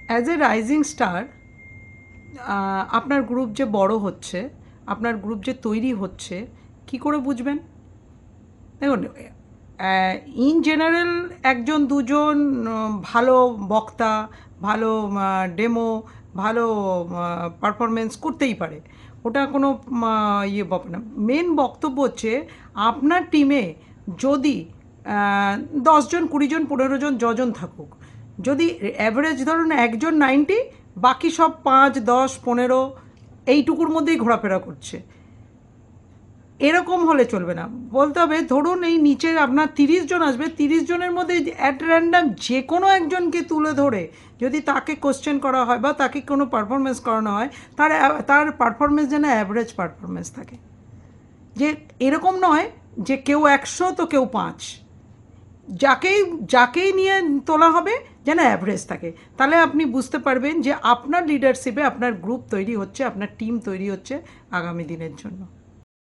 As a rising star আপনার group যে বড় হচ্ছে, আপনার গ্রুপ যে তৈরি হচ্ছে, কি করে বুঝবেন? দেখুন, ইন জেনারেল একজন দুজন ভালো বক্তা, ভালো ডেমো, ভালো পারফরমেন্স করতেই পারে, ওটা কোনো ইয়ে ব্যাপার না। মেন বক্তব্য হচ্ছে আপনার টিমে যদি 10 জন, 20 জন, 15 জন, যজন থাকুক, যদি অ্যাভারেজ ধরুন একজন 90, বাকি সব 5, 10, 15 এইটুকুর মধ্যেই ঘোরাফেরা করছে, এরকম হলে চলবে না। বলতে হবে ধরুন এই নিচের আপনার 30 জন আসবে, 30 জনের মধ্যে অ্যাট র্যান্ডাম যে কোনো একজনকে তুলে ধরে যদি তাকে কোশ্চেন করা হয় বা তাকে কোনো পারফরমেন্স করানো হয়, তার তার পারফরমেন্স যেন অ্যাভারেজ পারফরমেন্স থাকে। যে এরকম নয় যে কেউ 100 তো কেউ 5, যাকেই যাকেই নিয়ে তোলা হবে যেন অ্যাভারেজ থাকে। তাহলে আপনি বুঝতে পারবেন যে আপনার লিডারশিপে আপনার গ্রুপ তৈরি হচ্ছে, আপনার টিম তৈরি হচ্ছে আগামী দিনের জন্য।